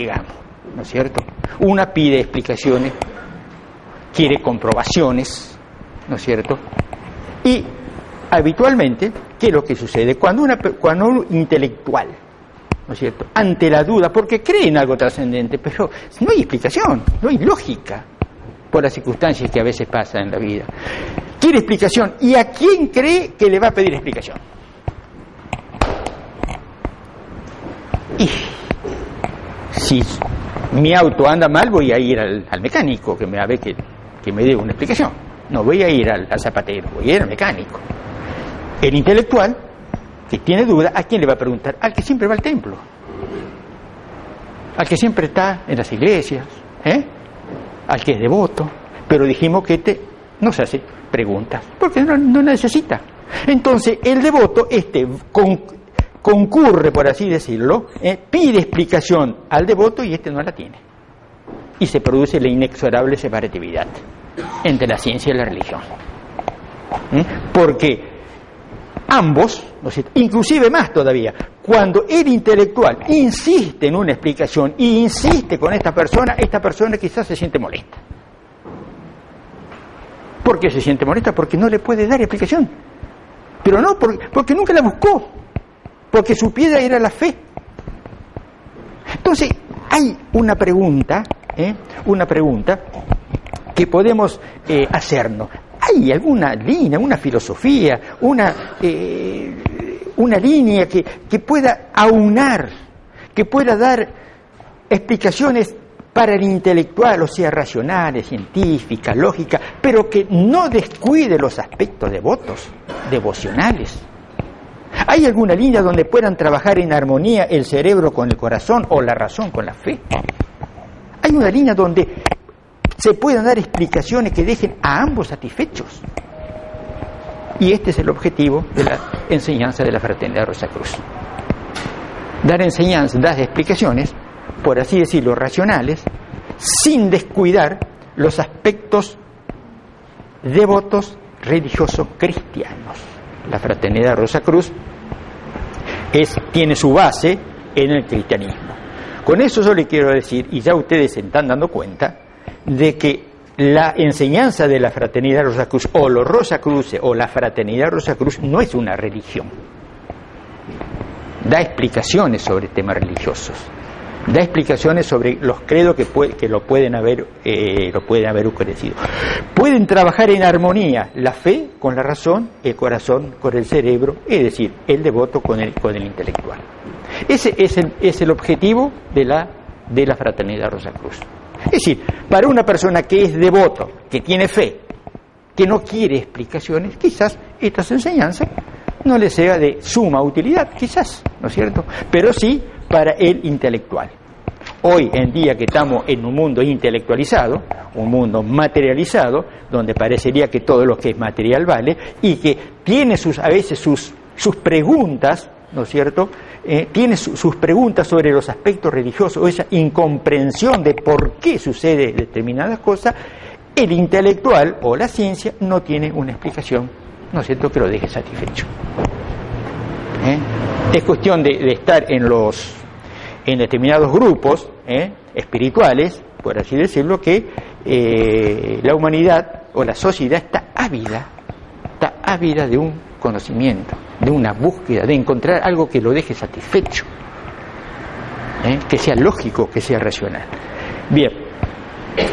digamos, ¿no es cierto? Una pide explicaciones, quiere comprobaciones, ¿no es cierto? Y habitualmente, ¿qué es lo que sucede? Cuando un intelectual, ¿no es cierto?, ante la duda, porque cree en algo trascendente, pero no hay explicación, no hay lógica, por las circunstancias que a veces pasan en la vida, quiere explicación, ¿y a quién cree que le va a pedir explicación? Y si mi auto anda mal, voy a ir al mecánico que me dé una explicación. No voy a ir al zapatero, voy a ir al mecánico. El intelectual que tiene duda, ¿a quién le va a preguntar? Al que siempre va al templo, al que siempre está en las iglesias, al que es devoto. Pero dijimos que no se hace preguntas porque no necesita. Entonces el devoto concurre, por así decirlo, pide explicación al devoto y no la tiene. Y se produce la inexorable separatividad entre la ciencia y la religión. Porque ambos, ¿no es cierto?, inclusive más todavía, cuando el intelectual insiste en una explicación y insiste con esta persona quizás se siente molesta. ¿Por qué se siente molesta? Porque no le puede dar explicación. Pero no, porque nunca la buscó. Porque su piedra era la fe. Entonces, hay una pregunta que podemos hacernos. ¿Hay alguna línea, una filosofía, una línea que pueda aunar, que pueda dar explicaciones para el intelectual, o sea, racionales, científicas, lógicas, pero que no descuide los aspectos devocionales? ¿Hay alguna línea donde puedan trabajar en armonía el cerebro con el corazón o la razón con la fe? ¿Hay una línea donde se puedan dar explicaciones que dejen a ambos satisfechos? Y este es el objetivo de la enseñanza de la Fraternidad Rosacruz. Dar enseñanzas, dar explicaciones, por así decirlo, racionales, sin descuidar los aspectos devotos, religiosos, cristianos. La Fraternidad Rosacruz tiene su base en el cristianismo. Con eso yo le quiero decir, y ya ustedes se están dando cuenta, de que la enseñanza de la Fraternidad Rosacruz, o los Rosacruces, o la Fraternidad Rosacruz, no es una religión. Da explicaciones sobre temas religiosos, da explicaciones sobre los credos que lo pueden haber oscurecido. Pueden trabajar en armonía la fe con la razón, el corazón con el cerebro, es decir, el devoto con el intelectual. Ese es el objetivo de la Fraternidad Rosacruz. Es decir, para una persona que es devoto, que tiene fe, que no quiere explicaciones, quizás estas enseñanzas no le sea de suma utilidad, quizás, ¿no es cierto? Pero sí para el intelectual. Hoy en día que estamos en un mundo intelectualizado, un mundo materializado, donde parecería que todo lo que es material vale, y que tiene a veces sus preguntas, ¿no es cierto?, tiene sus preguntas sobre los aspectos religiosos, o esa incomprensión de por qué sucede determinadas cosas, el intelectual o la ciencia no tiene una explicación, ¿no es cierto?, que lo deje satisfecho. Es cuestión de estar en determinados grupos espirituales, por así decirlo, que la humanidad o la sociedad está ávida de un conocimiento, de una búsqueda, de encontrar algo que lo deje satisfecho, que sea lógico, que sea racional. Bien,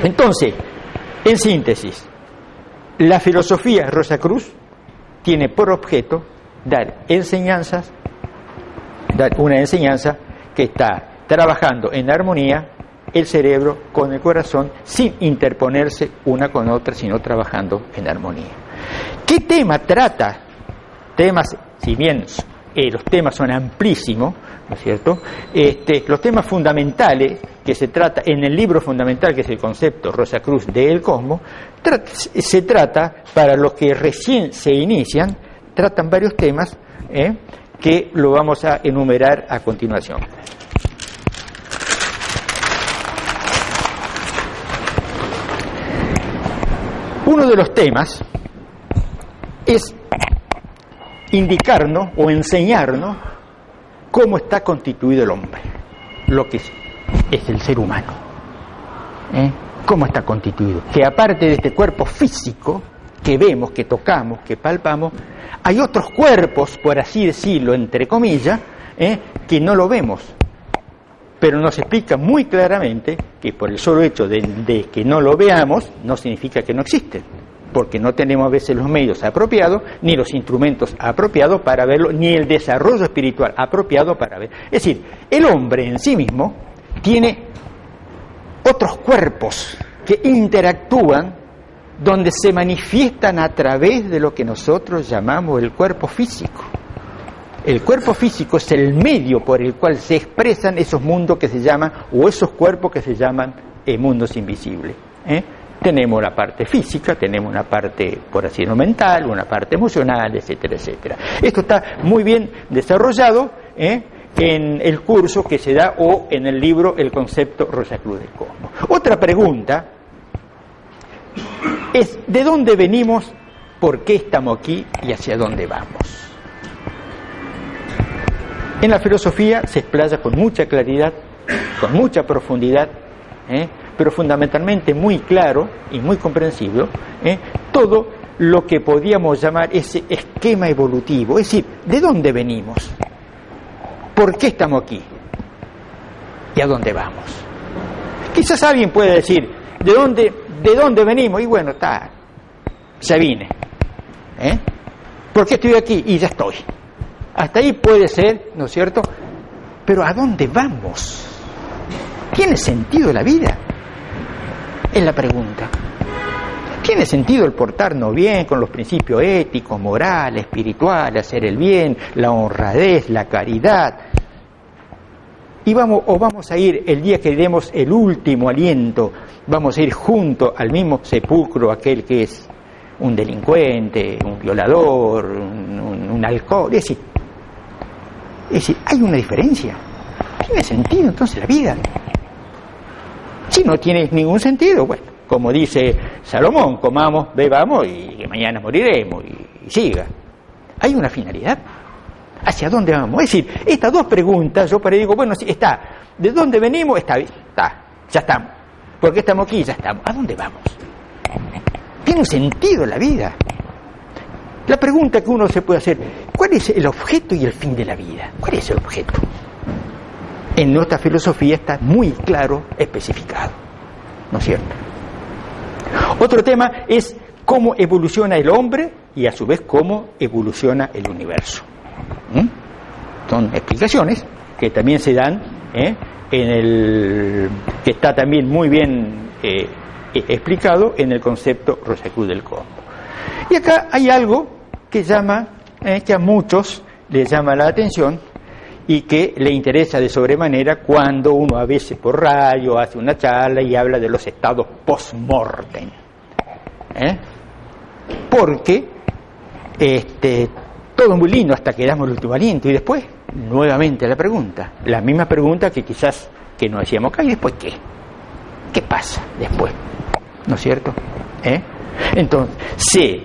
entonces, en síntesis, la filosofía Rosacruz tiene por objeto dar una enseñanza que está trabajando en armonía el cerebro con el corazón, sin interponerse una con otra, sino trabajando en armonía. ¿Qué tema trata? Temas, si bien los temas son amplísimos, ¿no es cierto?, los temas fundamentales que se trata en el libro fundamental, que es el concepto Rosacruz del Cosmos, se trata, para los que recién se inician, tratan varios temas que lo vamos a enumerar a continuación. Uno de los temas es indicarnos o enseñarnos cómo está constituido el hombre, lo que es el ser humano. ¿Cómo está constituido? Que aparte de este cuerpo físico que vemos, que tocamos, que palpamos, hay otros cuerpos, por así decirlo, entre comillas, que no lo vemos, pero nos explica muy claramente que por el solo hecho de que no lo veamos no significa que no existen, porque no tenemos a veces los medios apropiados, ni los instrumentos apropiados para verlo, ni el desarrollo espiritual apropiado para ver. Es decir, el hombre en sí mismo tiene otros cuerpos que interactúan, donde se manifiestan a través de lo que nosotros llamamos el cuerpo físico. El cuerpo físico es el medio por el cual se expresan esos mundos que se llaman, o esos cuerpos que se llaman mundos invisibles. Tenemos la parte física, tenemos una parte, por así decirlo, mental, una parte emocional, etcétera, etcétera. Esto está muy bien desarrollado en el curso que se da o en el libro El concepto Rosacruz del Cosmos. Otra pregunta es: ¿de dónde venimos, por qué estamos aquí y hacia dónde vamos? En la filosofía se explaya con mucha claridad, con mucha profundidad, pero fundamentalmente muy claro y muy comprensible, todo lo que podíamos llamar ese esquema evolutivo, es decir, ¿de dónde venimos? ¿Por qué estamos aquí? ¿Y a dónde vamos? Quizás alguien puede decir, ¿de dónde venimos? Y bueno, ya vine. ¿Por qué estoy aquí? Y ya estoy. Hasta ahí puede ser, ¿no es cierto? Pero ¿a dónde vamos? ¿Tiene sentido la vida? Es la pregunta. ¿Tiene sentido el portarnos bien con los principios éticos, morales, espirituales, hacer el bien, la honradez, la caridad? Y vamos a ir el día que demos el último aliento, vamos a ir junto al mismo sepulcro aquel que es un delincuente, un violador, un alcohol. Es decir, hay una diferencia. ¿Tiene sentido entonces la vida? Si no tiene ningún sentido, bueno, como dice Salomón, comamos, bebamos y mañana moriremos y siga. Hay una finalidad. ¿Hacia dónde vamos? Es decir, estas dos preguntas, yo digo, bueno, sí, está. ¿De dónde venimos? Está, ya estamos. ¿Por qué estamos aquí? Ya estamos. ¿A dónde vamos? ¿Tiene un sentido la vida? La pregunta que uno se puede hacer, ¿cuál es el objeto y el fin de la vida? ¿Cuál es el objeto? En nuestra filosofía está muy claro especificado, ¿no es cierto? Otro tema es cómo evoluciona el hombre y a su vez cómo evoluciona el universo. Son explicaciones que también se dan que está también muy bien explicado en el concepto Rosacruz del Cosmos. Y acá hay algo que que a muchos les llama la atención y que le interesa de sobremanera cuando uno a veces por radio hace una charla y habla de los estados post-mortem. Porque todo muy lindo hasta que damos el último aliento y después nuevamente la misma pregunta que quizás que nos decíamos acá, y después ¿qué pasa después? ¿No es cierto? Entonces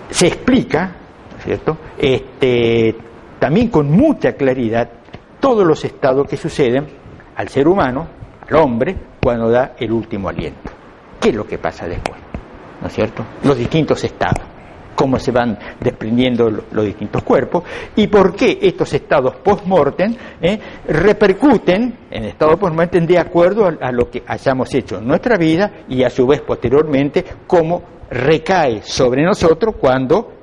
se explica, ¿no es cierto? También con mucha claridad todos los estados que suceden al ser humano, al hombre, cuando da el último aliento. ¿Qué es lo que pasa después? ¿No es cierto? Los distintos estados, cómo se van desprendiendo los distintos cuerpos y por qué estos estados post-mortem repercuten en el estado post-mortem de acuerdo a lo que hayamos hecho en nuestra vida y a su vez posteriormente cómo recae sobre nosotros cuando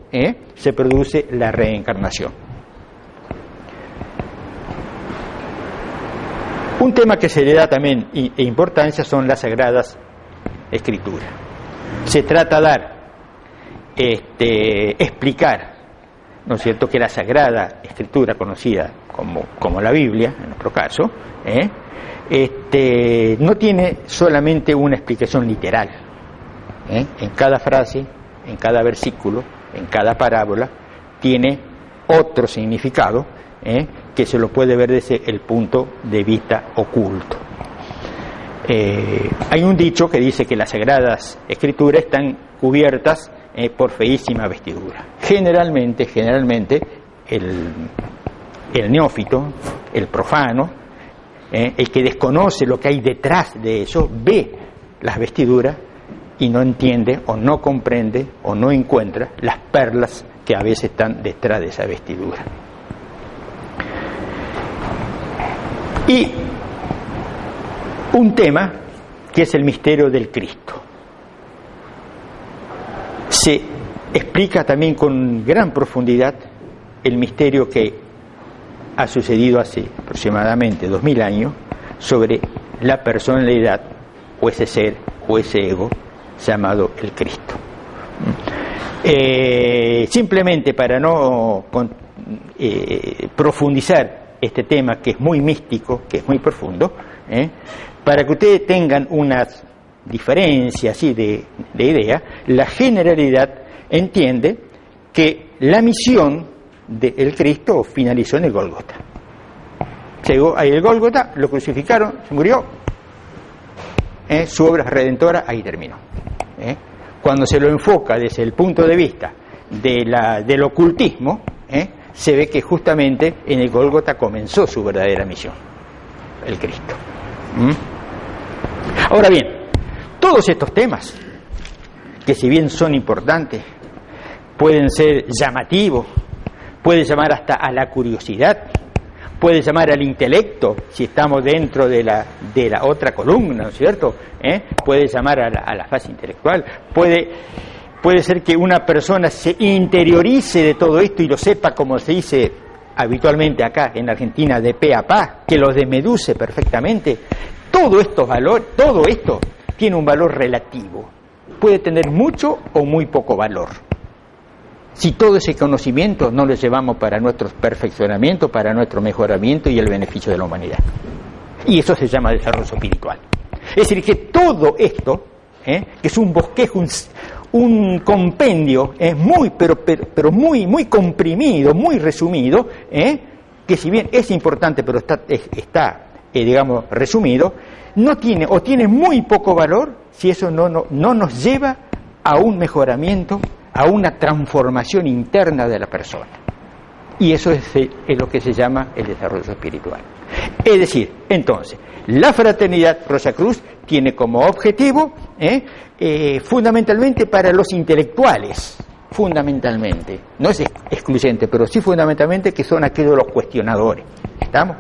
se produce la reencarnación. Un tema que se le da también importancia son las Sagradas Escrituras. Se trata de explicar, ¿no es cierto?, que la Sagrada Escritura, conocida como la Biblia, en nuestro caso, no tiene solamente una explicación literal. En cada frase, en cada versículo, en cada parábola, tiene otro significado, que se lo puede ver desde el punto de vista oculto. Hay un dicho que dice que las Sagradas Escrituras están cubiertas por feísima vestidura. Generalmente el neófito, el profano, el que desconoce lo que hay detrás de eso, ve las vestiduras y no entiende o no comprende o no encuentra las perlas que a veces están detrás de esa vestidura. Y un tema que es el misterio del Cristo. Se explica también con gran profundidad el misterio que ha sucedido hace aproximadamente 2000 años sobre la personalidad o ese ser o ese ego llamado el Cristo. Simplemente para no profundizar este tema que es muy místico, que es muy profundo, para que ustedes tengan una diferencia así de idea, la generalidad entiende que la misión del Cristo finalizó en el Gólgota. Llegó ahí el Gólgota, lo crucificaron, se murió, su obra redentora ahí terminó. Cuando se lo enfoca desde el punto de vista del ocultismo, se ve que justamente en el Gólgota comenzó su verdadera misión, el Cristo. Ahora bien, todos estos temas, que si bien son importantes, pueden ser llamativos, puede llamar hasta a la curiosidad, puede llamar al intelecto, si estamos dentro de la otra columna, ¿no es cierto? Puede llamar a la fase intelectual, puede ser que una persona se interiorice de todo esto y lo sepa, como se dice habitualmente acá en Argentina, de pe a pa, que lo desmeduce perfectamente. Todo esto tiene un valor relativo, puede tener mucho o muy poco valor. Si todo ese conocimiento no lo llevamos para nuestro perfeccionamiento, para nuestro mejoramiento y el beneficio de la humanidad. Y eso se llama desarrollo espiritual. Es decir, que todo esto, que es un bosquejo, un compendio, pero muy comprimido, muy resumido, que si bien es importante, pero está digamos, resumido, no tiene o tiene muy poco valor si eso no nos lleva a un mejoramiento, a una transformación interna de la persona. Y eso es lo que se llama el desarrollo espiritual. Es decir, entonces, la fraternidad Rosacruz tiene como objetivo, fundamentalmente para los intelectuales, fundamentalmente, no es excluyente, pero sí fundamentalmente, que son aquellos los cuestionadores. ¿Estamos?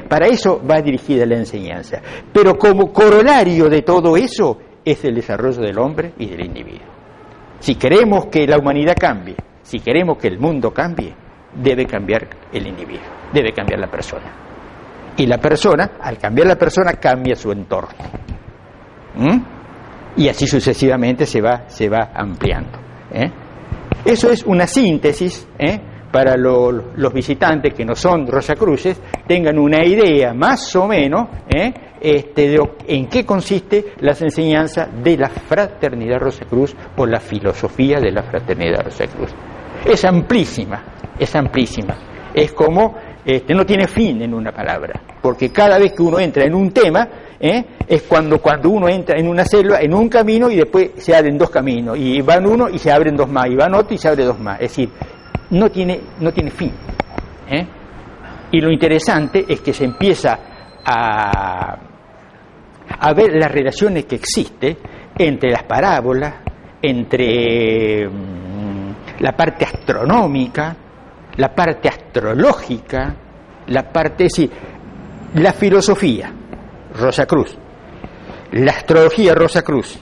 Para eso va dirigida la enseñanza. Pero como corolario de todo eso es el desarrollo del hombre y del individuo. Si queremos que la humanidad cambie, si queremos que el mundo cambie, debe cambiar el individuo, debe cambiar la persona. Y la persona, al cambiar la persona, cambia su entorno. Y así sucesivamente se va ampliando. Eso es una síntesis, para los visitantes que no son rosacruces, tengan una idea más o menos de en qué consiste las enseñanzas de la fraternidad Rosacruz o la filosofía de la fraternidad Rosacruz. Es amplísima, es como, no tiene fin en una palabra, porque cada vez que uno entra en un tema, es cuando uno entra en una selva, en un camino, y después se abren dos caminos, y van uno y se abren dos más, y van otro y se abre dos más, es decir, no tiene fin. Y lo interesante es que se empieza a ver las relaciones que existen entre las parábolas, entre la parte astronómica, la parte astrológica, es decir, la filosofía Rosacruz, la astrología Rosacruz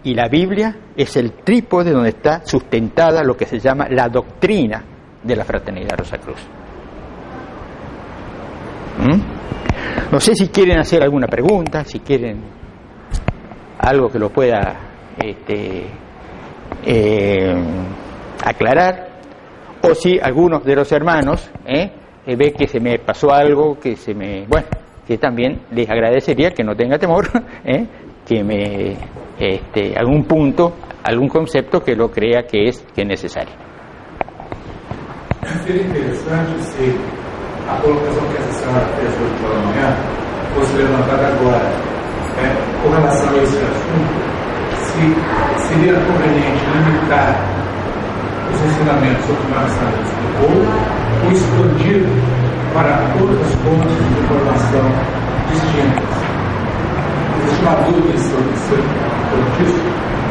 y la Biblia es el trípode donde está sustentada lo que se llama la doctrina de la fraternidad Rosacruz. No sé si quieren hacer alguna pregunta, si quieren algo que lo pueda aclarar, o si algunos de los hermanos ve que se me pasó algo, que también les agradecería, que no tenga temor, que me algún punto, algún concepto que lo crea que es necesario. Seria interessante se a colocação que essa senhora fez hoje pela manhã fosse levantada agora, com relação a esse assunto, se seria conveniente limitar os ensinamentos sobre o que Marcelo explicou ou expandir para outras fontes de informação distintas. Existe uma dúvida sobre isso.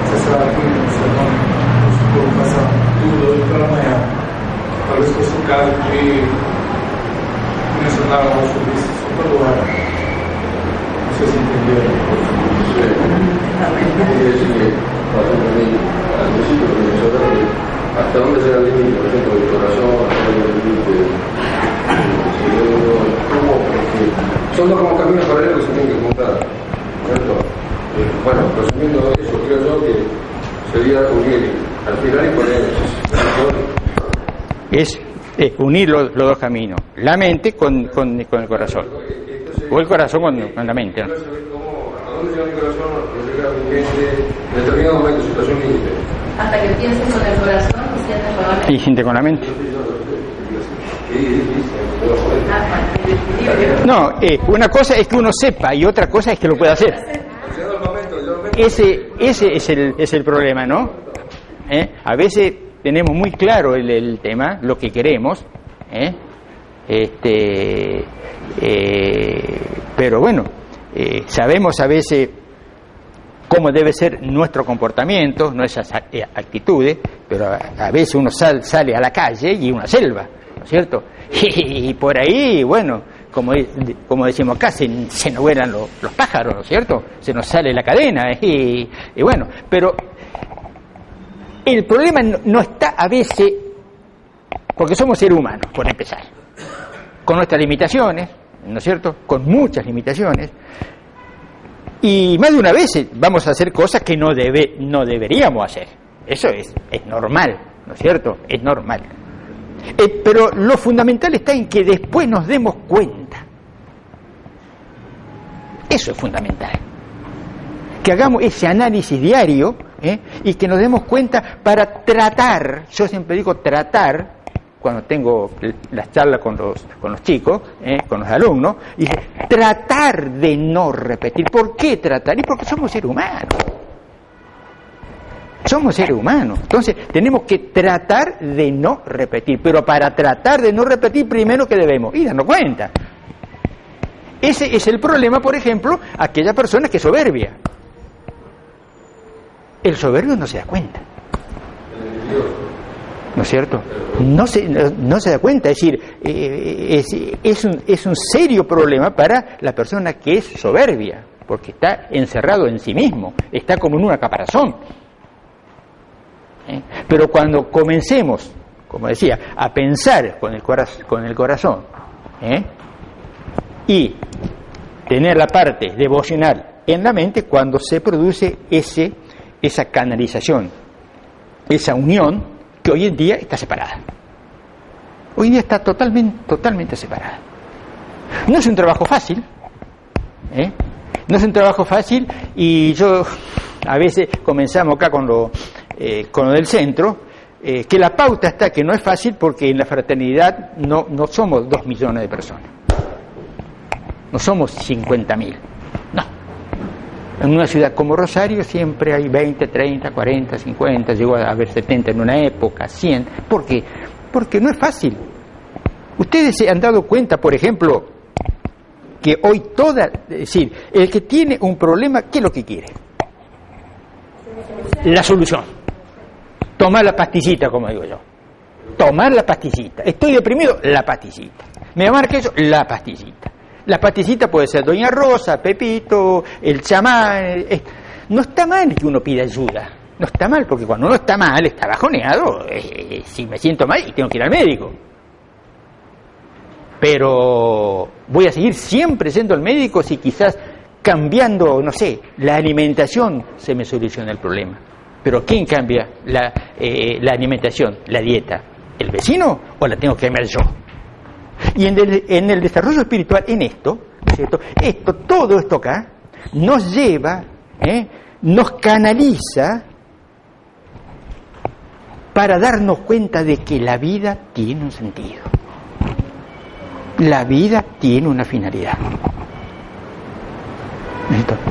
Você sabe que o seu nome costuma passar tudo hoje pela manhã. Talvez fosse o caso de mencionar algo sobre isso agora. Não sei se entenderam. Al principio mencionaron hasta dónde llega el límite, por ejemplo, del corazón, hasta dónde el límite del cerebro, porque son dos como caminos paralelos que se tienen que juntar, ¿cierto? Bueno, resumiendo eso, creo yo que sería unir al final y poner es unir los dos caminos, la mente con el corazón, o el corazón con la mente, ¿no? ¿A dónde llega mi corazón? Llega mi mente en determinado momento, situación límite. Hasta que pienses con el corazón y sientas con la mente. Y siente con la mente. No, una cosa es que uno sepa y otra cosa es que lo pueda hacer. Ese es el problema, ¿no? A veces tenemos muy claro el tema, lo que queremos, pero bueno, sabemos a veces cómo debe ser nuestro comportamiento, nuestras actitudes, pero a veces uno sale a la calle y una selva, ¿no es cierto? Y por ahí, bueno, como decimos acá, se nos vuelan los pájaros, ¿no es cierto? Se nos sale la cadena y bueno, pero el problema no está a veces, porque somos seres humanos, por empezar, con nuestras limitaciones, ¿no es cierto? Con muchas limitaciones. Y más de una vez vamos a hacer cosas que no deberíamos hacer. Eso es normal, ¿no es cierto? Es normal. Pero lo fundamental está en que después nos demos cuenta. Eso es fundamental. Que hagamos ese análisis diario y que nos demos cuenta para tratar, yo siempre digo tratar, cuando tengo las charlas con los chicos, con los alumnos, y dice, tratar de no repetir. ¿Por qué tratar? Y porque somos seres humanos. Somos seres humanos. Entonces, tenemos que tratar de no repetir. Pero para tratar de no repetir, primero que debemos ir darnos cuenta. Ese es el problema, por ejemplo, aquella persona que es soberbia. El soberbio no se da cuenta. ¿No es cierto? No se da cuenta, es decir, es un serio problema para la persona que es soberbia, porque está encerrado en sí mismo, está como en una caparazón. Pero cuando comencemos, como decía, a pensar con el corazón y tener la parte devocional en la mente, cuando se produce esa canalización, esa unión, que hoy en día está separada. Hoy en día está totalmente separada. No es un trabajo fácil, no es un trabajo fácil, y yo a veces comenzamos acá con lo del centro, que la pauta está que no es fácil porque en la fraternidad no somos 2 millones de personas, no somos 50.000, no. En una ciudad como Rosario siempre hay 20, 30, 40, 50, llegó a haber 70 en una época, 100. ¿Por qué? Porque no es fácil. Ustedes se han dado cuenta, por ejemplo, que hoy es decir, el que tiene un problema, ¿qué es lo que quiere? La solución. Tomar la pastillita, como digo yo. Tomar la pastillita. Estoy deprimido, la pastillita. Me amarga eso, la pastillita. La pastillita puede ser Doña Rosa, Pepito, el chamán. No está mal que uno pida ayuda. No está mal, porque cuando uno está mal, está bajoneado. Si me siento mal y tengo que ir al médico. Pero voy a seguir siempre yendo al médico si quizás cambiando, no sé, la alimentación se me soluciona el problema. Pero ¿quién cambia la alimentación, la dieta? ¿El vecino o la tengo que cambiar yo? Y en el desarrollo espiritual, en esto, ¿cierto? Todo esto acá nos lleva, nos canaliza para darnos cuenta de que la vida tiene un sentido. La vida tiene una finalidad.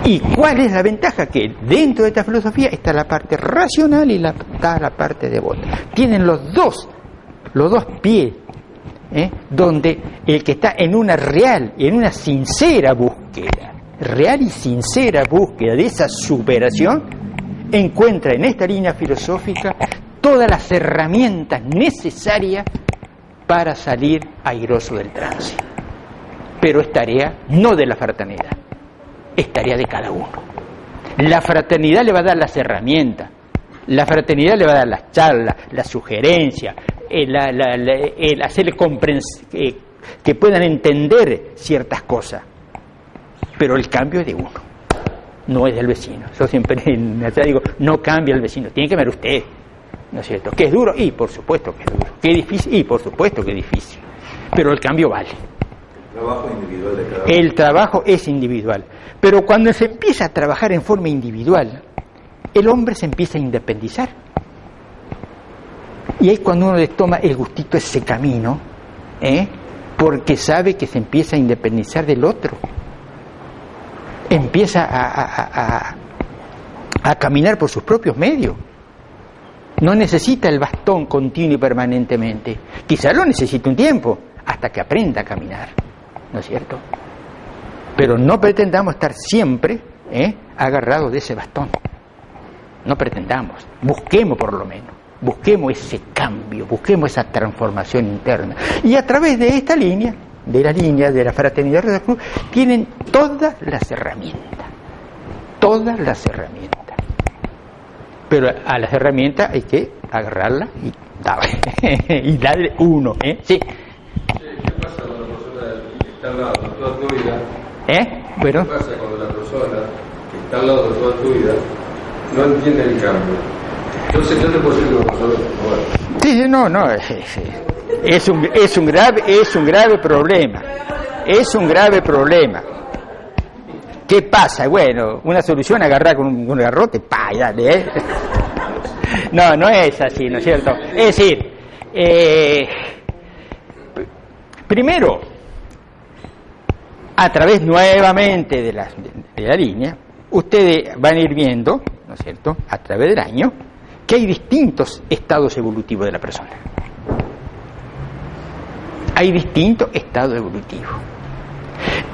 ¿Y cuál es la ventaja? Que dentro de esta filosofía está la parte racional y está la parte devota. Tienen los dos pies donde el que está en una real y en una sincera búsqueda, real y sincera búsqueda de esa superación, encuentra en esta línea filosófica todas las herramientas necesarias para salir airoso del trance. Pero es tarea no de la fraternidad, es tarea de cada uno. La fraternidad le va a dar las herramientas, la fraternidad le va a dar las charlas, las sugerencias, el hacerle que puedan entender ciertas cosas. Pero el cambio es de uno, no es del vecino. Yo siempre en la charla digo, no cambia el vecino, tiene que ver usted, ¿no es cierto? ¿Que es duro? Y por supuesto que es duro. ¿Que es difícil? Y por supuesto que es difícil. Pero el cambio vale. El trabajo individual de cada uno. El trabajo es individual. Pero cuando se empieza a trabajar en forma individual, el hombre se empieza a independizar. Y ahí cuando uno le toma el gustito a ese camino, porque sabe que se empieza a independizar del otro. Empieza a caminar por sus propios medios. No necesita el bastón continuo y permanentemente. Quizá lo necesite un tiempo, hasta que aprenda a caminar, ¿no es cierto? Pero no pretendamos estar siempre agarrados de ese bastón. No pretendamos. Busquemos por lo menos. Busquemos ese cambio, busquemos esa transformación interna. Y a través de esta línea, de la Fraternidad de la Cruz, tienen todas las herramientas. Todas las herramientas. Pero a las herramientas hay que agarrarlas y darle uno, Sí. ¿Qué pasa cuando la persona que está al lado toda tu vida? Bueno. ¿Qué pasa cuando la persona que está al lado de toda tu vida no entiende el cambio? Entonces yo te puedo decir una cosa. Sí, no, es un grave problema. Es un grave problema. ¿Qué pasa? Bueno, una solución agarrar con un garrote, y dale, No es así, ¿no es cierto? Es decir, primero, a través nuevamente de la línea, ustedes van a ir viendo, ¿no es cierto?, a través del año, que hay distintos estados evolutivos de la persona. Hay distintos estados evolutivos.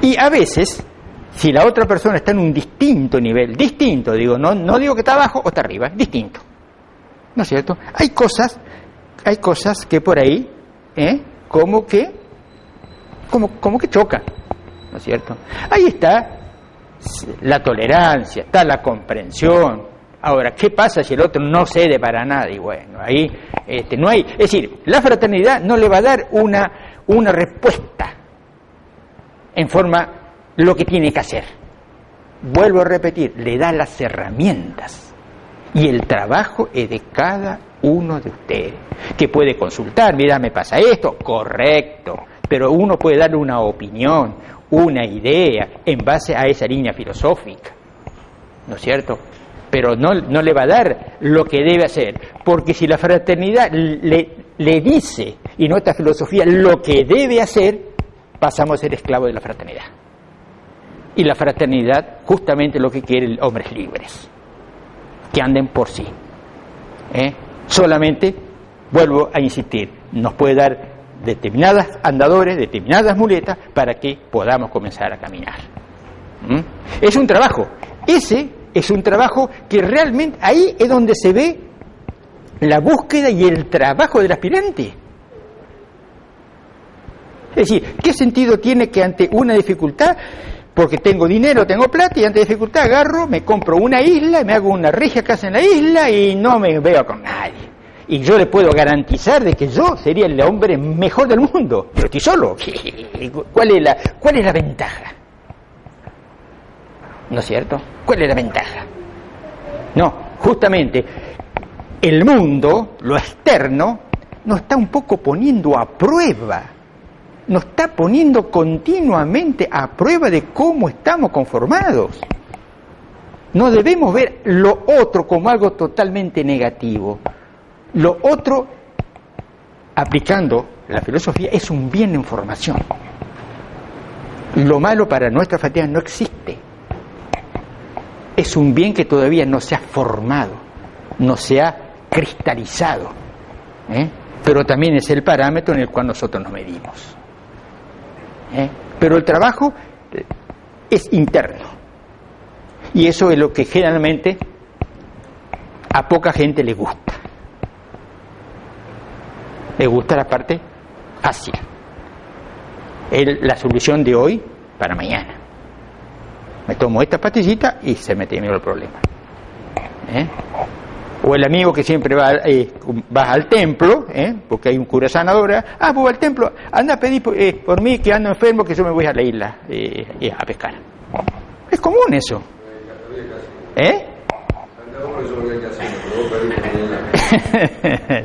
Y a veces, si la otra persona está en un distinto nivel, digo, no digo que está abajo o está arriba, distinto, ¿no es cierto? Hay cosas que por ahí, como que chocan, ¿no es cierto? Ahí está la tolerancia, está la comprensión. Ahora, ¿qué pasa si el otro no cede para nada? Y bueno, ahí no hay... Es decir, la fraternidad no le va a dar una respuesta en forma lo que tiene que hacer. Vuelvo a repetir, le da las herramientas. Y el trabajo es de cada uno de ustedes, que puede consultar, mira, me pasa esto, correcto, pero uno puede darle una opinión, una idea, en base a esa línea filosófica, ¿no es cierto? Pero no le va a dar lo que debe hacer, porque si la fraternidad le dice, y nuestra filosofía, lo que debe hacer, pasamos a ser esclavos de la fraternidad. Y la fraternidad, justamente lo que quiere, hombres libres, que anden por sí. Solamente, vuelvo a insistir, nos puede dar determinadas andadores, determinadas muletas, para que podamos comenzar a caminar. Es un trabajo, ese es un trabajo que realmente ahí es donde se ve la búsqueda y el trabajo del aspirante. Es decir, ¿qué sentido tiene que ante una dificultad, porque tengo dinero, tengo plata, y ante dificultad agarro, me compro una isla, me hago una regia casa en la isla y no me veo con nadie? Y yo le puedo garantizar de que yo sería el hombre mejor del mundo, pero estoy solo. ¿Cuál es la ventaja? ¿No es cierto? ¿Cuál es la ventaja? No, justamente el mundo, lo externo, nos está un poco poniendo a prueba, nos está poniendo continuamente a prueba de cómo estamos conformados. No debemos ver lo otro como algo totalmente negativo. Lo otro, aplicando la filosofía, es un bien en formación. Lo malo para nuestra fraternidad no existe. Es un bien que todavía no se ha formado, no se ha cristalizado. pero también es el parámetro en el cual nosotros nos medimos. Pero el trabajo es interno, y eso es lo que generalmente a poca gente le gusta. Le gusta la parte fácil, la solución de hoy para mañana. Me tomo esta pastillita y se me terminó el problema. O el amigo que siempre va al templo, porque hay un cura sanadora. Pues va al templo, anda a pedir por mí que ando enfermo, que yo me voy a la isla a pescar. Es común eso.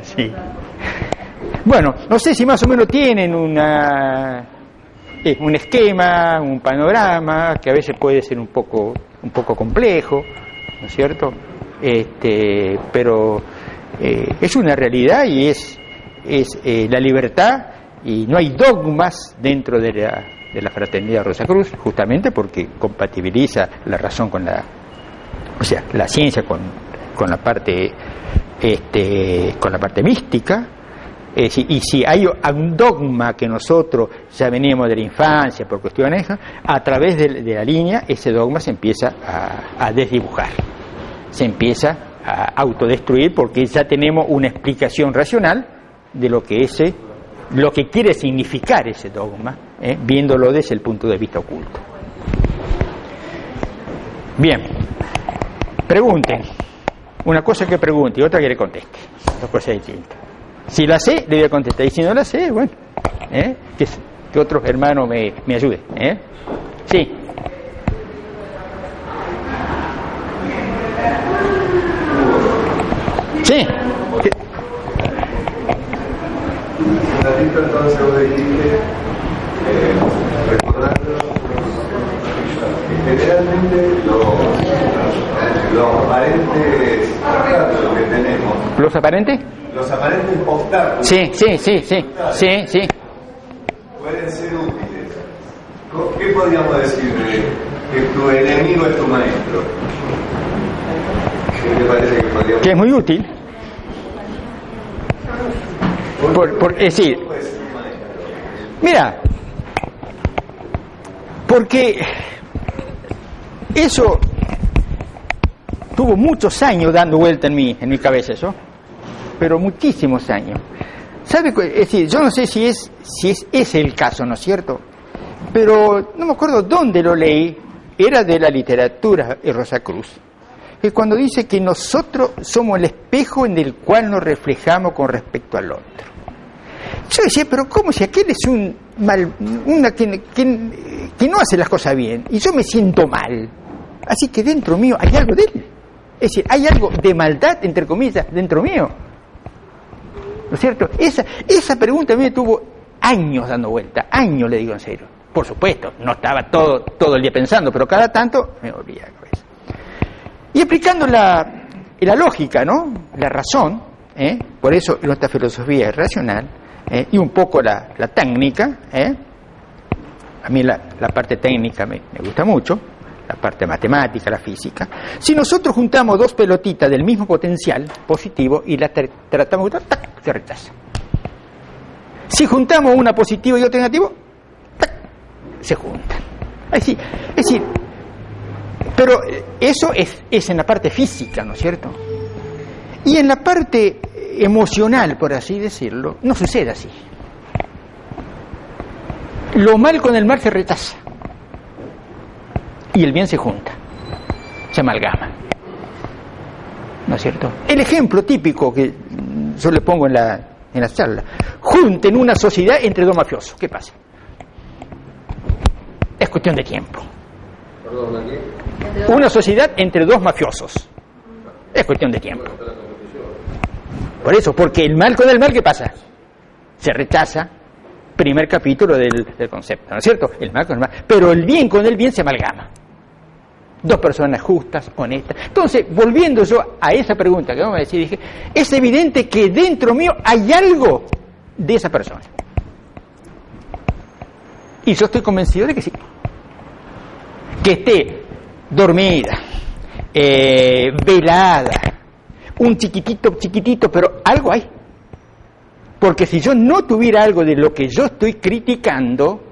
Sí. Bueno, no sé si más o menos tienen un esquema, un panorama, que a veces puede ser un poco complejo, ¿no es cierto? Pero es una realidad, y es la libertad, y no hay dogmas dentro de la Fraternidad Rosacruz, justamente porque compatibiliza la razón con la ciencia con la parte mística. Y si hay un dogma que nosotros ya veníamos de la infancia por cuestiones, a través de la línea, ese dogma se empieza a desdibujar, se empieza a autodestruir, porque ya tenemos una explicación racional de lo que quiere significar ese dogma, viéndolo desde el punto de vista oculto. Bien, pregunten. Una cosa que pregunte y otra que le conteste. Dos cosas distintas. Si la sé, le voy a contestar. Y si no la sé, bueno, que otro hermano me ayude. Sí. Sí. Un ratito entonces vos dijiste, recordando, generalmente los aparentes obstáculos que tenemos. ¿Los aparentes? Los aparentes obstáculos. Sí. Pueden ser útiles. ¿Qué podríamos decir de que tu enemigo es tu maestro? ¿Qué te parece que podríamos? Que es muy útil. Es decir, mira, porque eso tuvo muchos años dando vuelta en mi cabeza, eso, pero muchísimos años. ¿Sabe? Es decir, yo no sé si es el caso, ¿no es cierto? Pero no me acuerdo dónde lo leí, era de la literatura de Rosacruz, que cuando dice que nosotros somos el espejo en el cual nos reflejamos con respecto al otro. Yo decía, pero ¿cómo si aquel es que no hace las cosas bien y yo me siento mal? Así que dentro mío hay algo de él. Es decir, hay algo de maldad, entre comillas, dentro mío. ¿No es cierto? Esa pregunta a mí me tuvo años dando vuelta, años, le digo en serio. Por supuesto, no estaba todo el día pensando, pero cada tanto me volvía a la cabeza. Y explicando la lógica, ¿no? La razón, por eso nuestra filosofía es racional, y un poco la técnica, a mí la parte técnica me gusta mucho, la parte matemática, la física. Si nosotros juntamos dos pelotitas del mismo potencial positivo y las tratamos de juntar, ¡tac!, se rechaza. Si juntamos una positiva y otra negativa, ¡tac!, se juntan. Es decir, pero eso es en la parte física, ¿no es cierto? Y en la parte emocional, por así decirlo, no sucede así. Lo mal con el mal se rechaza y el bien se junta, se amalgama, ¿no es cierto? El ejemplo típico que yo le pongo en la charla: junten una sociedad entre dos mafiosos, ¿qué pasa? Es cuestión de tiempo. Una sociedad entre dos mafiosos, es cuestión de tiempo. Por eso, porque el mal con el mal, ¿qué pasa? Se rechaza. Primer capítulo del concepto, ¿no es cierto? El mal con el mal. Pero el bien con el bien se amalgama. Dos personas justas, honestas. Entonces, volviendo yo a esa pregunta que vamos a decir, dije, es evidente que dentro mío hay algo de esa persona. Y yo estoy convencido de que sí. Que esté dormida, velada, un chiquitito, pero algo hay. Porque si yo no tuviera algo de lo que yo estoy criticando,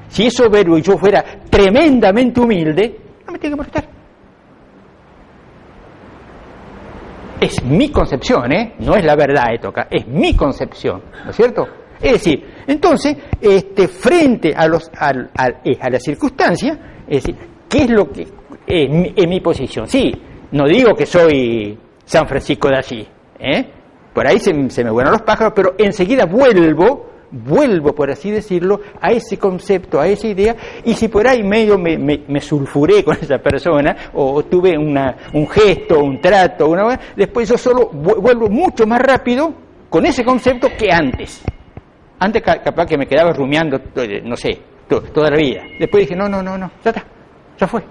si es soberbio y yo fuera tremendamente humilde, no me tiene que molestar. Es mi concepción, no es la verdad esto acá, es mi concepción, ¿no es cierto? Es decir, entonces, frente a la circunstancia, es decir, ¿qué es lo que es mi posición? Sí, no digo que soy San Francisco de allí, por ahí se me vuelan los pájaros, pero enseguida vuelvo, por así decirlo, a ese concepto, a esa idea, y si por ahí medio me sulfuré con esa persona, o tuve un gesto, un trato, después yo solo vuelvo mucho más rápido con ese concepto que antes. Antes capaz que me quedaba rumiando, no sé, toda la vida. Después dije, no, ya está, ya fue.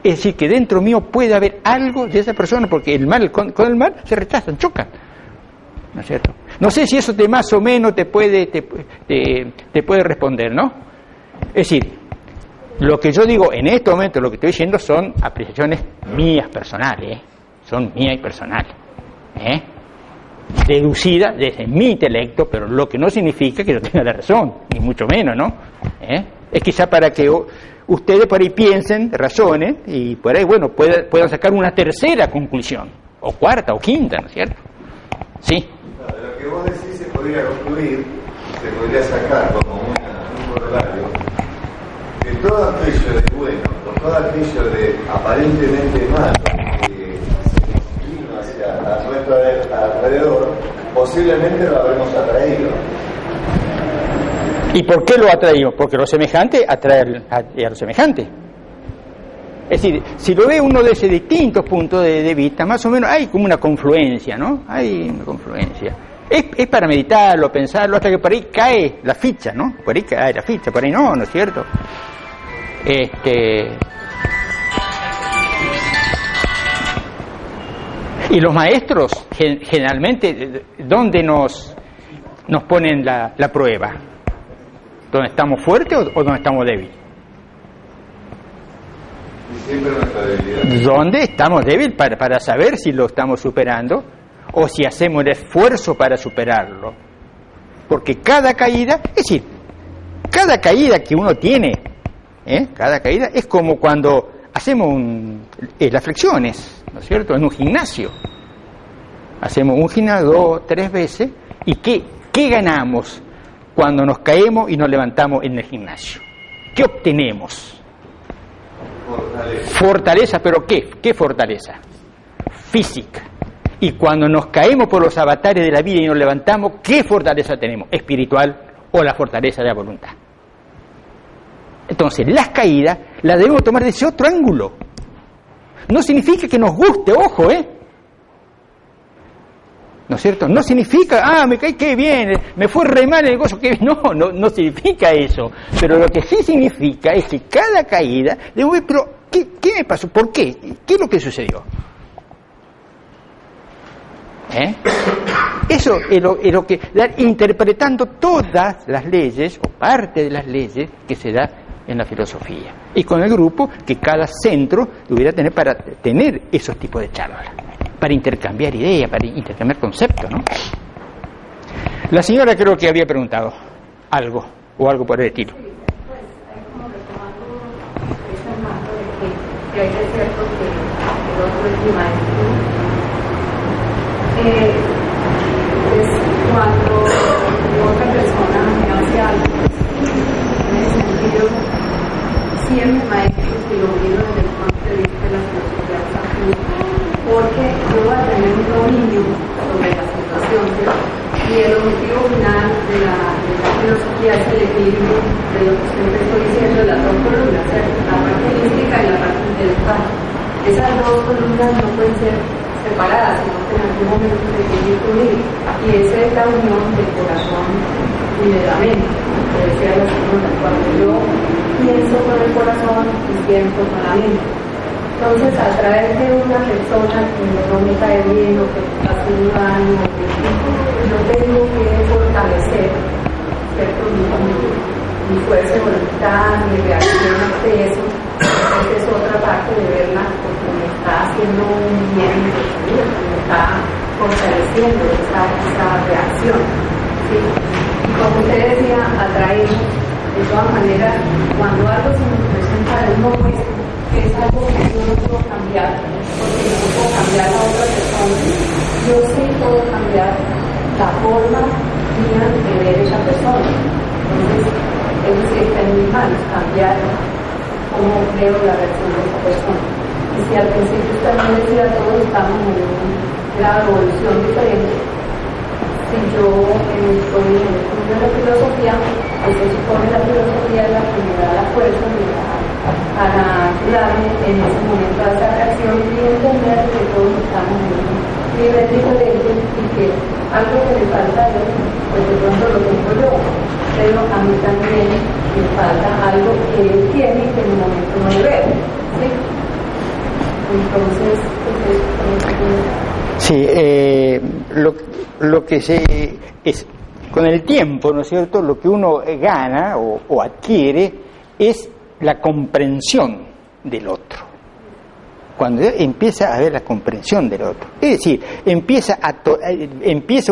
Es decir, que dentro mío puede haber algo de esa persona, porque el mal con el mal se rechazan, chocan. ¿No es cierto? No sé si eso de más o menos te puede responder, ¿no? Es decir, lo que yo digo en este momento, lo que estoy diciendo son apreciaciones mías personales, son mías y personales, deducida desde mi intelecto, pero lo que no significa que yo tenga la razón, ni mucho menos, ¿no? Es quizá para que ustedes por ahí piensen, razonen, y por ahí, bueno, puedan sacar una tercera conclusión, o cuarta, o quinta, ¿no es cierto? Sí. De lo que vos decís se podría concluir, se podría sacar como un corolario, que todo aquello de bueno, o todo aquello de aparentemente malo, que se vino hacia nuestro alrededor, posiblemente lo habremos atraído. ¿Y por qué lo atraímos? Porque lo semejante atrae a lo semejante. Es decir, si lo ve uno desde distintos puntos de vista, más o menos hay como una confluencia, ¿no? Hay una confluencia. Es para meditarlo, pensarlo, hasta que por ahí cae la ficha, ¿no? Por ahí cae la ficha, por ahí no es cierto? Y los maestros, generalmente, ¿dónde nos ponen la prueba? ¿Dónde estamos fuertes o dónde estamos débiles? Siempre nuestra debilidad. ¿Dónde estamos débiles para saber si lo estamos superando o si hacemos el esfuerzo para superarlo? Porque cada caída, es decir, cada caída que uno tiene, cada caída es como cuando hacemos las flexiones, ¿no es cierto? En un gimnasio. Hacemos un gimnasio 2, 3 veces y ¿qué ganamos cuando nos caemos y nos levantamos en el gimnasio? ¿Qué obtenemos? Fortaleza, pero ¿qué fortaleza? Física. Y cuando nos caemos por los avatares de la vida y nos levantamos, ¿qué fortaleza tenemos? Espiritual o la fortaleza de la voluntad. Entonces, las caídas las debemos tomar de ese otro ángulo. No significa que nos guste, ojo, ¿no es cierto? No significa, me caí, qué bien, me fue re mal el negocio, qué bien. No significa eso. Pero lo que sí significa es que cada caída, debo ver, pero ¿qué me pasó? ¿Por qué? ¿Qué es lo que sucedió? Eso es lo que, interpretando todas las leyes, o parte de las leyes que se da en la filosofía. Y con el grupo que cada centro debiera tener para tener esos tipos de charlas, para intercambiar ideas, para intercambiar conceptos, ¿no? La señora creo que había preguntado algo, o algo por el estilo. Sí, pues hay como retomando ese marco de que hay que ser porque el otro es mi maestro. Es cuando otra persona me hace algo, en ese sentido, sí es mi maestro si lo miro desde el punto de vista de la filosofía de San Cruz, porque yo voy a tener un dominio sobre la situación, ¿cierto? Y el objetivo final de la filosofía es el equilibrio de lo que siempre estoy diciendo, de las dos columnas, ¿cierto? La parte mística y la parte intelectual. Esas dos columnas no pueden ser separadas, sino que en algún momento se tienen que unir, y esa es la unión del corazón y de la mente, que decía la segunda, cuando yo pienso con el corazón y siento con la mente. Entonces, a través de una persona que no me cae bien o que me está haciendo daño, yo tengo que fortalecer, ¿cierto? Mi fuerza de voluntad, mi reacción ante eso. Esa es otra parte de verla, porque me está haciendo un bien, me está fortaleciendo esa reacción. ¿sí? Y como usted decía, atraemos, de todas maneras, cuando algo se nos presenta de un modo que es algo que yo no puedo cambiar, porque yo no puedo cambiar a otra persona, yo sí puedo cambiar la forma mía de ver esa persona. Entonces, eso sí está en mis manos, cambiar cómo veo la reacción de esa persona. Y si al principio usted me decía, todos estamos en un grado de evolución diferente, si yo estoy en el estudio de la filosofía, pues se supone la filosofía es la que me da la fuerza para ayudarme en ese momento a esa reacción y entender que todos estamos en un nivel diferente y que algo que le falta a él, pues de pronto lo tengo yo, pero a mí también me falta algo que él tiene y que en el momento no le veo, ¿sí? Entonces, sí, lo que se es con el tiempo, ¿no es cierto? Lo que uno gana o adquiere es la comprensión del otro. Cuando empieza a haber la comprensión del otro, es decir, empieza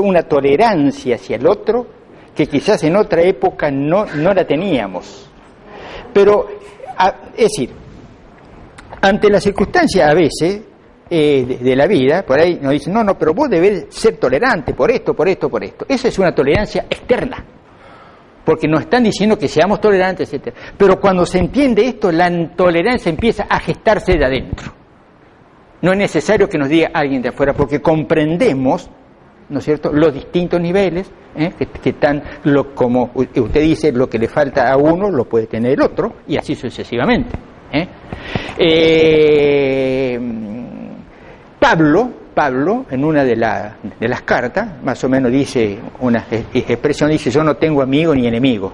una tolerancia hacia el otro que quizás en otra época no la teníamos. Pero, es decir, ante las circunstancias a veces de la vida, por ahí nos dicen, no, pero vos debés ser tolerante por esto, por esto, por esto. Esa es una tolerancia externa, porque nos están diciendo que seamos tolerantes, etc. Pero cuando se entiende esto, la tolerancia empieza a gestarse de adentro. No es necesario que nos diga alguien de afuera, porque comprendemos, ¿no es cierto?, los distintos niveles, que están, como usted dice, lo que le falta a uno lo puede tener el otro, y así sucesivamente. Pablo, en una de las cartas, más o menos dice una expresión, dice, yo no tengo amigo ni enemigo,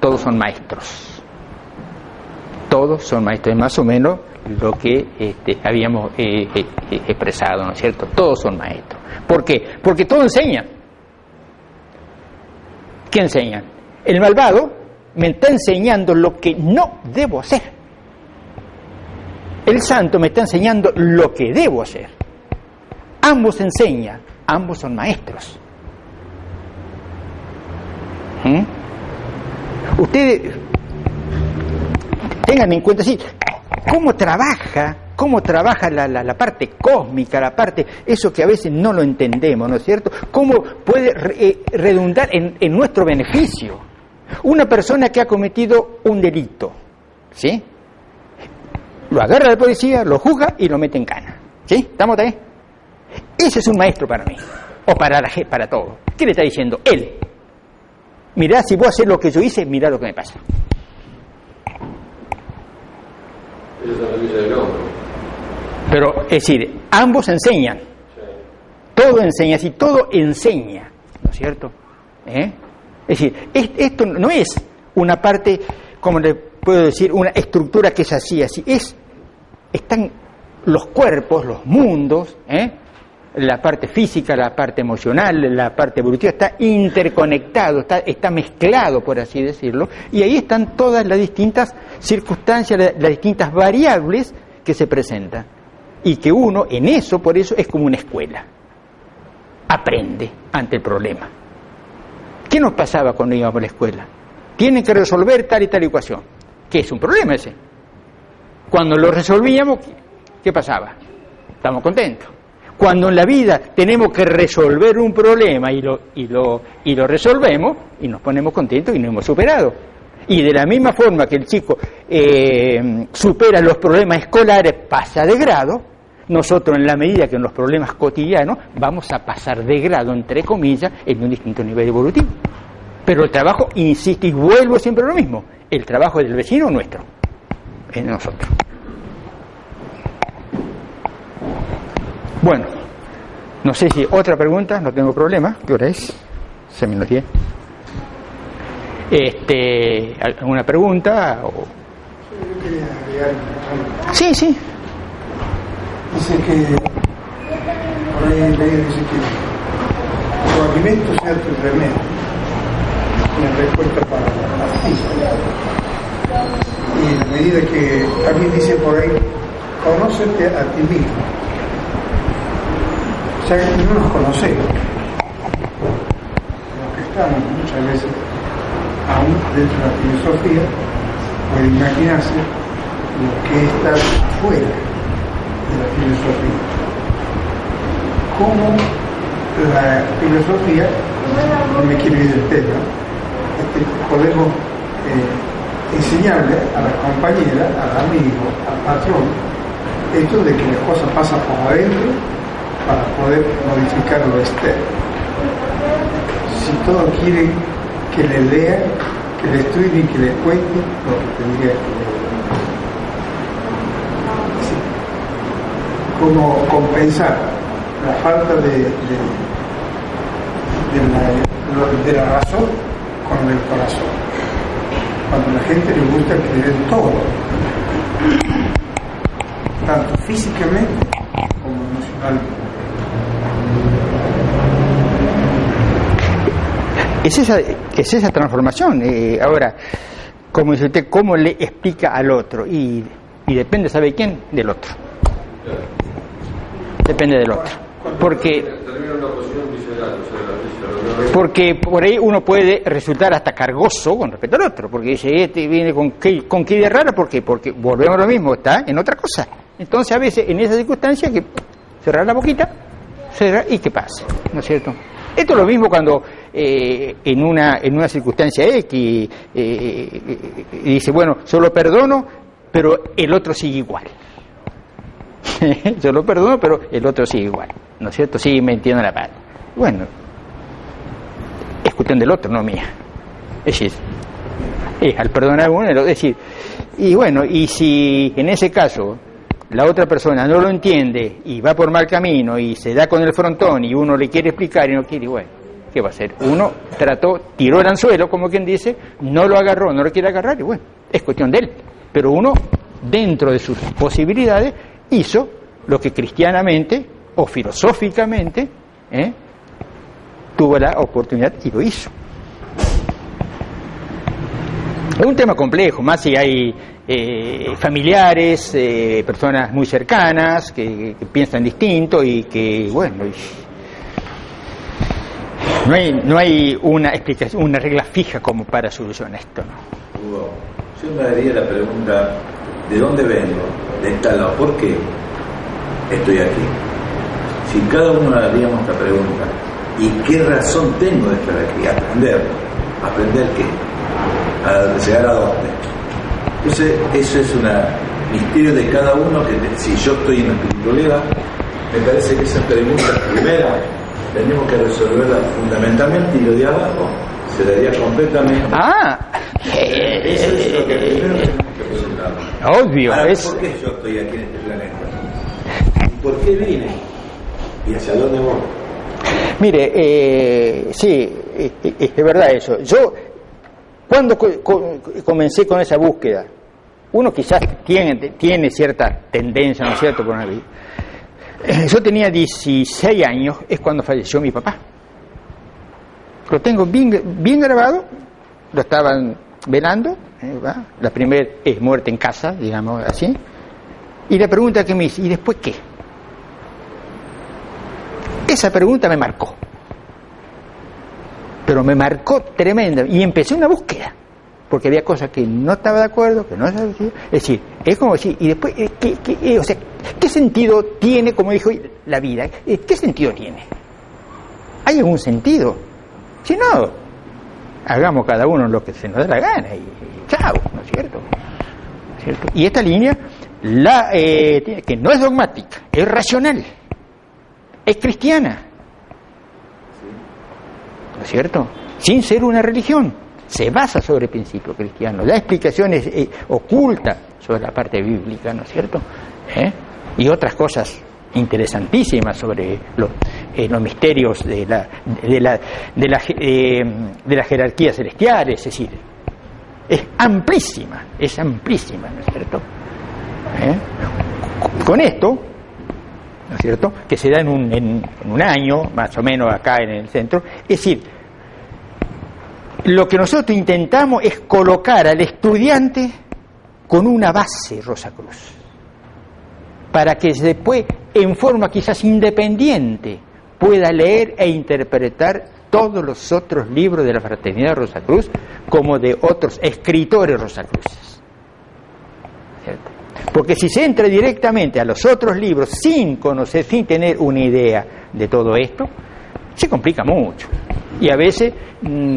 todos son maestros. Todos son maestros, es más o menos lo que habíamos expresado, ¿no es cierto? Todos son maestros. ¿Por qué? Porque todos enseñan. ¿Qué enseñan? El malvado me está enseñando lo que no debo hacer. El santo me está enseñando lo que debo hacer. Ambos enseñan, ambos son maestros. Ustedes tengan en cuenta así, cómo trabaja la parte cósmica, la parte, eso que a veces no lo entendemos, ¿no es cierto? Cómo puede redundar en nuestro beneficio. Una persona que ha cometido un delito, ¿sí? Lo agarra la policía, lo juzga y lo mete en cana. ¿Sí? ¿Estamos ahí? Ese es un maestro para mí. O para todos. ¿Qué le está diciendo? Él. Mirá, si vos haces lo que yo hice, mirá lo que me pasa. Pero, es decir, ambos enseñan. Todo enseña, si todo enseña. ¿No es cierto? Es decir, esto no es una parte, como le puedo decir, una estructura que es así. Están los cuerpos, los mundos, la parte física, la parte emocional, la parte evolutiva, está interconectado, está mezclado, por así decirlo, y ahí están todas las distintas circunstancias, las distintas variables que se presentan, y que uno, en eso, por eso, es como una escuela, aprende ante el problema. ¿Qué nos pasaba cuando íbamos a la escuela? Tienen que resolver tal y tal ecuación, que es un problema ese. Cuando lo resolvíamos, ¿qué pasaba? Estamos contentos. Cuando en la vida tenemos que resolver un problema y lo resolvemos, y nos ponemos contentos y nos hemos superado. Y de la misma forma que el chico supera los problemas escolares, pasa de grado, nosotros en la medida que en los problemas cotidianos vamos a pasar de grado, entre comillas, en un distinto nivel evolutivo. Pero el trabajo, insisto y vuelvo siempre a lo mismo, el trabajo del vecino nuestro, es de nosotros. Bueno, no sé si otra pregunta, no tengo problema. ¿Qué hora es? 6:10. ¿Alguna pregunta? Yo quería agregar algo. Sí. Dice que, por ahí leí, dice que los alimentos se hacen remedio, una respuesta para la física. Y en la medida que también dice por ahí, conócete a ti mismo. O sea, no nos conocemos. estamos muchas veces, aún dentro de la filosofía, puede imaginarse lo que está fuera de la filosofía. Cómo la filosofía, no me quiero ir del tema, podemos enseñarle a la compañera, al amigo, al patrón, esto de que las cosas pasan por adentro para poder modificar lo externo. Si todos quieren que le lean, que le estudien, que le cuenten lo que tendría que leer. Sí. Como compensar la falta de la razón con el corazón. Cuando a la gente le gusta creer todo, tanto físicamente como emocionalmente. Es esa transformación. Ahora, como dice usted, ¿cómo le explica al otro? Y depende, ¿sabe quién? Del otro. Depende del otro. Porque por ahí uno puede resultar hasta cargoso con respecto al otro, porque dice, este viene con qué idea rara, ¿por qué? Porque volvemos a lo mismo, está en otra cosa. Entonces a veces en esa circunstancia que cerrar la boquita, cerrar y que pase, ¿no es cierto? Esto es lo mismo cuando en una circunstancia X dice, bueno, yo lo perdono, pero el otro sigue igual. Yo lo perdono, pero el otro sigue igual, ¿no es cierto? Sigue metiendo la pata. Bueno, es cuestión del otro, no mía. Es decir, al perdonar uno, es decir, y bueno, y si en ese caso la otra persona no lo entiende y va por mal camino y se da con el frontón y uno le quiere explicar y no quiere, bueno, ¿qué va a hacer? Uno tiró el anzuelo, como quien dice, no lo agarró, no lo quiere agarrar y bueno, es cuestión de él. Pero uno, dentro de sus posibilidades, hizo lo que cristianamente o filosóficamente tuvo la oportunidad y lo hizo. Es un tema complejo, más si hay familiares, personas muy cercanas que piensan distinto y que, bueno, no hay una explicación, una regla fija como para solucionar esto, ¿no? Hugo, yo me haría la pregunta, ¿de dónde vengo? De este lado, ¿por qué estoy aquí? Si cada uno haríamos esta pregunta, ¿y qué razón tengo de estar aquí? ¿Aprender qué? A llegar a dónde. Entonces, eso es un misterio de cada uno que si yo estoy en la espiritualidad, me parece que esa pregunta primera tenemos que resolverla fundamentalmente y lo de abajo se daría completamente. Eso es lo que primero tenemos que preguntar. Obvio. Ahora, ¿por qué yo estoy aquí en este planeta? ¿Y por qué vine? ¿Y hacia dónde voy? Mire, sí, es verdad eso. Yo, cuando comencé con esa búsqueda, uno quizás tiene cierta tendencia, ¿no es cierto?, por una vida. Yo tenía 16 años, es cuando falleció mi papá. Lo tengo bien grabado, lo estaban velando, la primera es muerte en casa, digamos así, y la pregunta que me hice, ¿y después qué? Esa pregunta me marcó, pero me marcó tremenda, y empecé una búsqueda, porque había cosas que no estaba de acuerdo, que no sabía. Es decir, es como decir, y después, ¿qué sentido tiene, como dijo, la vida? ¿Qué sentido tiene? ¿Hay algún sentido? Si no, hagamos cada uno lo que se nos da la gana, y chao, ¿no es cierto? ¿No es cierto? Y esta línea, que no es dogmática, es racional, es cristiana, ¿no es cierto? Sin ser una religión. Se basa sobre principios cristianos, da explicaciones ocultas sobre la parte bíblica, ¿no es cierto? Y otras cosas interesantísimas sobre los misterios de la jerarquía celestial, es decir, es amplísima, ¿no es cierto? Con esto, ¿no es cierto?, que se da en un año, más o menos acá en el centro, es decir, lo que nosotros intentamos es colocar al estudiante con una base, Rosacruz, para que después, en forma quizás independiente, pueda leer e interpretar todos los otros libros de la Fraternidad Rosacruz como de otros escritores rosacruces. ¿Cierto? Porque si se entra directamente a los otros libros sin conocer, sin tener una idea de todo esto, se complica mucho. Y a veces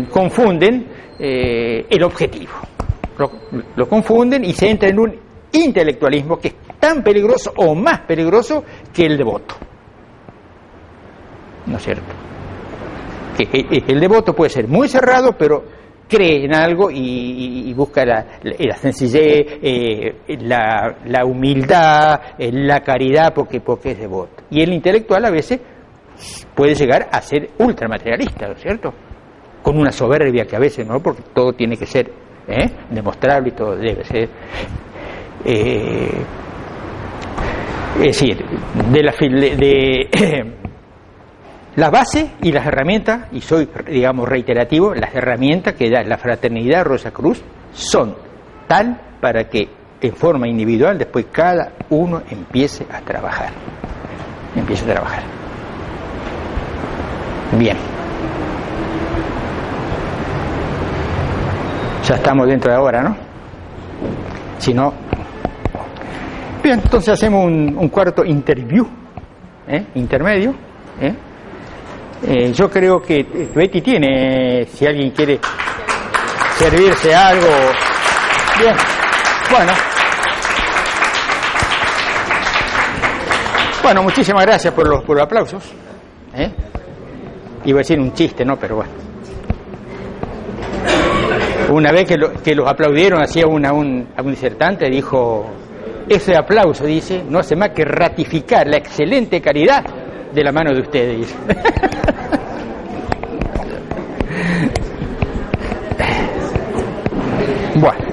confunden el objetivo. Lo confunden y se entra en un intelectualismo que es tan peligroso o más peligroso que el devoto. ¿No es cierto? Que el devoto puede ser muy cerrado, pero cree en algo y busca la sencillez, la humildad, la caridad, porque es devoto. Y el intelectual a veces puede llegar a ser ultramaterialista, ¿no es cierto? Con una soberbia que a veces no, porque todo tiene que ser demostrable y todo debe ser. Es decir, la base y las herramientas, y soy, digamos, reiterativo, las herramientas que da la Fraternidad Rosacruz son tal para que en forma individual después cada uno empiece a trabajar. Bien. Ya estamos dentro de ahora, ¿no? Si no... Bien, entonces hacemos un cuarto intermedio. Yo creo que Betty tiene, si alguien quiere servirse algo. Bien, bueno, muchísimas gracias por los aplausos. Iba a decir un chiste, ¿no? Pero bueno. Una vez que los aplaudieron, hacía un disertante, dijo: ese aplauso, dice, no hace más que ratificar la excelente caridad de la mano de ustedes, dice. Bueno.